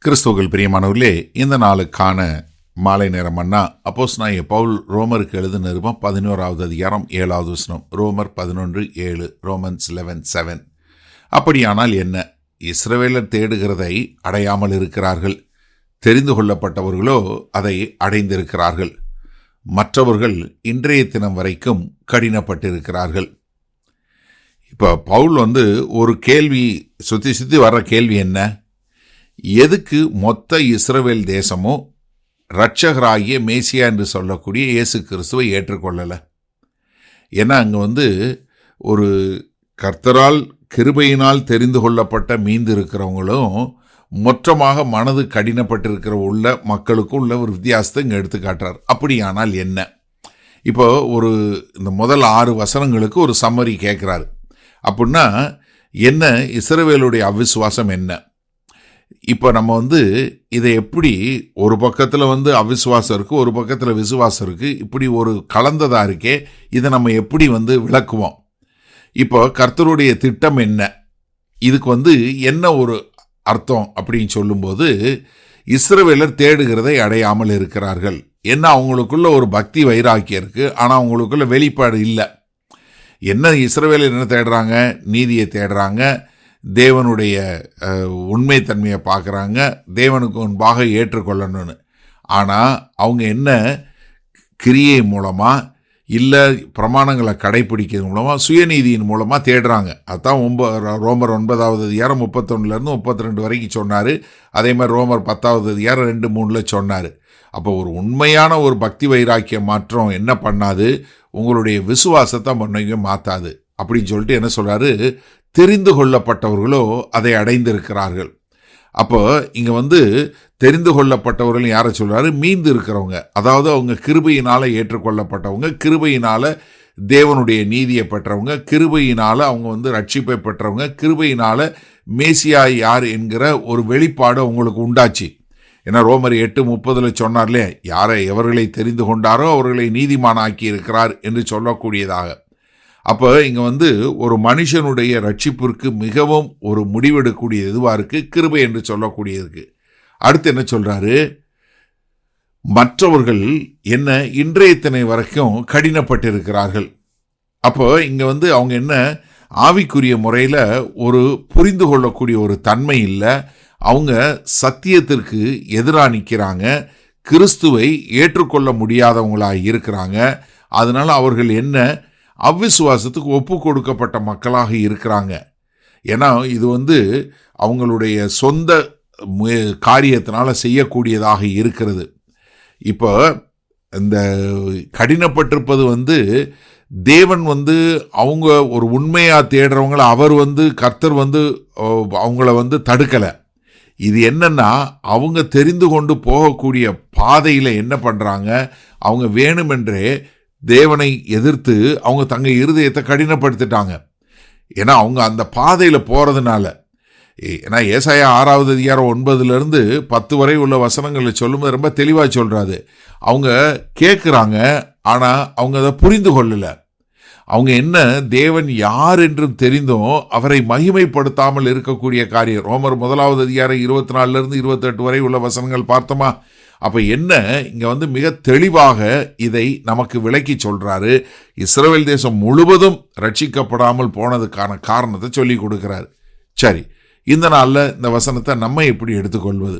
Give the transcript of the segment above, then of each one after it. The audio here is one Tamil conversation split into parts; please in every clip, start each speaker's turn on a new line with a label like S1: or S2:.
S1: கிறிஸ்துவுக்குள் பிரியமானவர்களே, இந்த நாளுக்கான மாலை நேரம் மன்னா அப்போஸ்தலனாகிய பவுல் ரோமருக்கு எழுதின நிருபம் 11வது அதிகாரம் 7வது வசனம். ரோமர் 11:7, ரோமன்ஸ் 11:7. அப்படியானால் என்ன? இஸ்ரவேலர் தேடுகிறதை அடையாமல் இருக்கிறார்கள், தெரிந்து கொள்ளப்பட்டவர்களோ அதை அடைந்திருக்கிறார்கள். மற்றவர்கள் இன்றைய தினம் வரைக்கும் கடினப்பட்டிருக்கிறார்கள். இப்போ பவுல் ஒரு கேள்வி சுற்றி வர்ற கேள்வி என்ன? எதுக்கு மொத்த இஸ்ரவேல் தேசமும் இரட்சகராகிய மேசியா என்று சொல்லக்கூடிய இயேசு கிறிஸ்துவை ஏற்றுக்கொள்ளலை? ஏன்னா அங்கே ஒரு கர்த்தரால் கிருபையினால் தெரிந்து கொள்ளப்பட்ட மீந்து இருக்கிறவங்களும் மொத்தமாக மனது கடினப்பட்டிருக்கிற உள்ள மக்களுக்கும் உள்ள ஒரு வித்தியாசத்தை இங்கே எடுத்து காட்டுறார். அப்படியானால் என்ன? இப்போ இந்த முதல் 6 வசனங்களுக்கு ஒரு சம்மரி கேட்குறாரு. அப்படின்னா என்ன? இஸ்ரவேலுடைய அவிசுவாசம் என்ன? இப்போ நம்ம இதை எப்படி ஒரு பக்கத்தில் அவிசுவாசம் இருக்குது, ஒரு பக்கத்தில் விசுவாசம் இருக்குது, இப்படி ஒரு கலந்ததாக இருக்கே, இதை நம்ம எப்படி விளக்குவோம்? இப்போ கர்த்தருடைய திட்டம் என்ன? இதுக்கு என்ன ஒரு அர்த்தம் அப்படின்னு சொல்லும்போது, இஸ்ரவேலர் தேடுகிறதை அடையாமல் இருக்கிறார்கள். என்ன? அவங்களுக்குள்ள ஒரு பக்தி வைராக்கியம் இருக்குது, ஆனால் அவங்களுக்குள்ள வெளிப்பாடு இல்லை. என்ன? இஸ்ரவேலர் என்ன தேடுறாங்க? நீதியை தேடுறாங்க, தேவனுடைய உண்மைத்தன்மையை பார்க்குறாங்க, தேவனுக்கு முன்பாக ஏற்றுக்கொள்ளணும்னு. ஆனால் அவங்க என்ன? கிரியை மூலமாக இல்லை பிரமாணங்களை கடைப்பிடிக்கிறது மூலமாக, சுயநீதியின் மூலமாக தேடுறாங்க. அதுதான் ரோமர் 9வது அதிகாரம் 31 32 வரைக்கும் சொன்னார். அதே மாதிரி ரோமர் 10வது அதிகாரம் 2-3 சொன்னார். அப்போ ஒரு உண்மையான ஒரு பக்தி வைராக்கிய மாற்றம் என்ன பண்ணாது? உங்களுடைய விசுவாசத்தை பண்ணீங்க மாற்றாது அப்படின்னு சொல்லிட்டு என்ன சொல்கிறாரு? தெரிந்து கொள்ளப்பட்டவர்களோ அதை அடைந்திருக்கிறார்கள். அப்போ இங்கே தெரிந்து கொள்ளப்பட்டவர்கள் யாரை சொல்கிறாரு? மீந்து இருக்கிறவங்க, அதாவது அவங்க கிருபையினால் ஏற்றுக்கொள்ளப்பட்டவங்க, கிருபையினால் தேவனுடைய நீதியை பெற்றவங்க, கிருபையினால் அவங்க ரட்சிப்பை பெற்றவங்க, கிருபையினால் மேசியா யார் என்கிற ஒரு வெளிப்பாடு அவங்களுக்கு உண்டாச்சு. ஏன்னா ரோமர் 8:30 சொன்னார்லே, எவர்களை தெரிந்து கொண்டாரோ அவர்களை நீதிமானாக்கி இருக்கிறார் என்று சொல்லக்கூடியதாக. அப்போ இங்கே ஒரு மனுஷனுடைய ரட்சிப்பிற்கு மிகவும் ஒரு முடிவெடுக்கக்கூடிய எதுவாக இருக்குது? கிருபை என்று சொல்லக்கூடியதுக்கு. அடுத்து என்ன சொல்கிறாரு? மற்றவர்கள் என்ன? இன்றைய தினை வரைக்கும் கடினப்பட்டிருக்கிறார்கள். அப்போ இங்கே அவங்க என்ன? ஆவிக்குரிய முறையில் ஒரு புரிந்து கொள்ளக்கூடிய ஒரு தன்மை இல்லை. அவங்க சத்தியத்திற்கு எதிராக நிற்கிறாங்க, கிறிஸ்துவை ஏற்றுக்கொள்ள முடியாதவங்களாக இருக்கிறாங்க. அதனால் அவர்கள் என்ன? அவ்விசுவாசத்துக்கு ஒப்பு கொடுக்கப்பட்ட மக்களாக இருக்கிறாங்க. ஏன்னா இது அவங்களுடைய சொந்த காரியத்தினால செய்யக்கூடியதாக இருக்கிறது. இப்போ இந்த கடினப்பட்டிருப்பது தேவன் அவங்க ஒரு உண்மையாக தேடுறவங்கள அவர் கர்த்தர் அவங்கள தடுக்கலை. இது என்னன்னா, அவங்க தெரிந்து கொண்டு போகக்கூடிய பாதையில் என்ன பண்ணுறாங்க? அவங்க வேணுமென்றே தேவனை எதிர்த்து அவங்க தங்க இருதயத்தை கடினப்படுத்திட்டாங்க. ஏன்னா அவங்க அந்த பாதையில் போகிறதுனால. ஏன்னா ஏசாயா 6வது அதிகாரம் 9-10 வரை உள்ள வசனங்களை சொல்லும்போது ரொம்ப தெளிவாக சொல்கிறாரு. அவங்க கேட்குறாங்க, ஆனால் அவங்க அதை புரிந்து கொள்ளலை. அவங்க என்ன? தேவன் யார் என்றும் தெரிந்தும் அவரை மகிமைப்படுத்தாமல் இருக்கக்கூடிய காரியம். ரோமர் 1வது அதிகாரம் 24-28 வரை உள்ள வசனங்கள் பார்த்தோமா? அப்போ என்ன? இங்கே மிக தெளிவாக இதை நமக்கு விளக்கி சொல்கிறாரு. இஸ்ரவேல் தேசம் முழுவதும் ரட்சிக்கப்படாமல் போனதுக்கான காரணத்தை சொல்லி கொடுக்குறாரு. சரி, இந்த நாளில் இந்த வசனத்தை நம்ம எப்படி எடுத்துக்கொள்வது?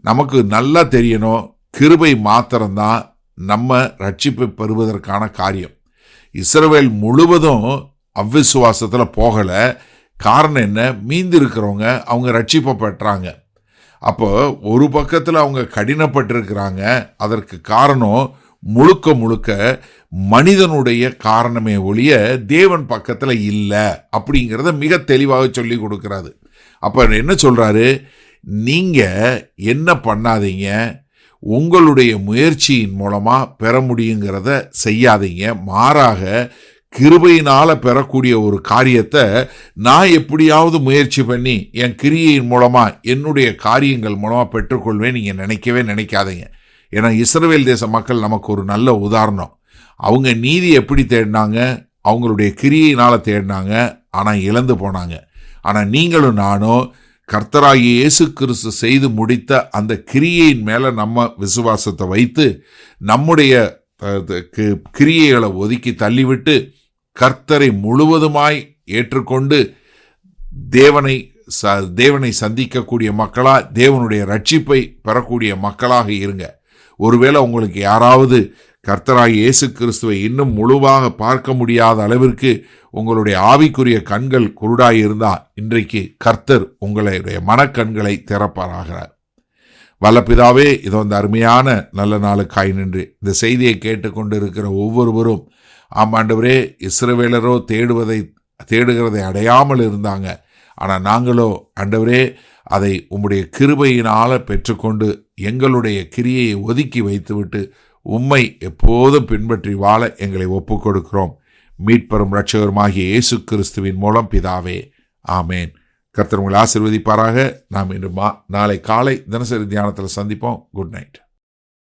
S1: நமக்கு நல்லா தெரியணும், கிருபை மாத்திரம்தான் நம்ம ரட்சிப்பை பெறுவதற்கான காரியம். இஸ்ரவேல் முழுவதும் அவ்விசுவாசத்தில் போகலை. காரணம் என்ன? மீந்து இருக்கிறவங்க அவங்க ரட்சிப்பை பெற்றாங்க. அப்போ ஒரு பக்கத்தில் அவங்க கடினப்பட்டிருக்கிறாங்க. அதற்கு காரணம் முழுக்க மனிதனுடைய காரணமே ஒழிய தேவன் பக்கத்தில் இல்லை அப்படிங்கிறத மிக தெளிவாக சொல்லி கொடுக்குறாரு. அப்போ என்ன சொல்கிறாரு? நீங்கள் என்ன பண்ணாதீங்க, உங்களுடைய முயற்சியின் மூலமாக பெற முடியுங்கிறத செய்யாதீங்க. மாறாக கிருபையினால் பெறக்கூடிய ஒரு காரியத்தை நான் எப்படியாவது முயற்சி பண்ணி என் கிரியையின் மூலமாக என்னுடைய காரியங்கள் மூலமாக பெற்றுக்கொள்வேன் நீங்கள் நினைக்காதீங்க. ஏன்னா இஸ்ரவேல் தேச மக்கள் நமக்கு ஒரு நல்ல உதாரணம். அவங்க நீதி எப்படி தேடினாங்க? அவங்களுடைய கிரியையினால் தேடினாங்க, ஆனால் இழந்து போனாங்க. ஆனால் நீங்களும் நானும் கர்த்தராகிய இயேசு கிறிஸ்து செய்து முடித்த அந்த கிரியையின் மேல நம்ம விசுவாசத்தை வைத்து நம்முடைய கிரியைகளை ஒதுக்கி தள்ளிவிட்டு கர்த்தரை முழுவதுமாய் ஏற்றுக்கொண்டு தேவனை சந்திக்கக்கூடிய மக்களா, தேவனுடைய ரட்சிப்பை பெறக்கூடிய மக்களாக இருங்க. ஒருவேளை உங்களுக்கு யாராவது கர்த்தராகிய இயேசு கிறிஸ்துவை இன்னும் முழுவாக பார்க்க முடியாத அளவிற்கு உங்களுடைய ஆவிக்குரிய கண்கள் குருடாய் இருந்தால் இன்றைக்கு கர்த்தர் உங்களுடைய மனக்கண்களை திறப்பாராகிறார். வல்லபிதாவே, இதோ இந்த அருமையான நல்ல நாளுக்காய் நின்று இந்த செய்தியை கேட்டுக்கொண்டு இருக்கிற ஒவ்வொருவரும், ஆமாண்டவரே, இஸ்ரவேலரோ தேடுகிறதை அடையாமல் இருந்தாங்க. ஆனால் நாங்களோ ஆண்டவரே அதை உம்முடைய கிருபையினால பெற்றுக்கொண்டு எங்களுடைய கிரியையை ஒதுக்கி வைத்துவிட்டு உம்மை எப்போதும் பின்பற்றி வாழ எங்களை ஒப்புக் கொடுக்கிறோம். மீட்பெரும் இரட்சகருமாகிய இயேசு கிறிஸ்துவின் மூலம் பிதாவே, ஆமேன். கர்த்தர் உங்களை ஆசீர்வதிப்பாராக. நாம் இன்று நாளை காலை தினசரி தியானத்தில் சந்திப்போம். Good night.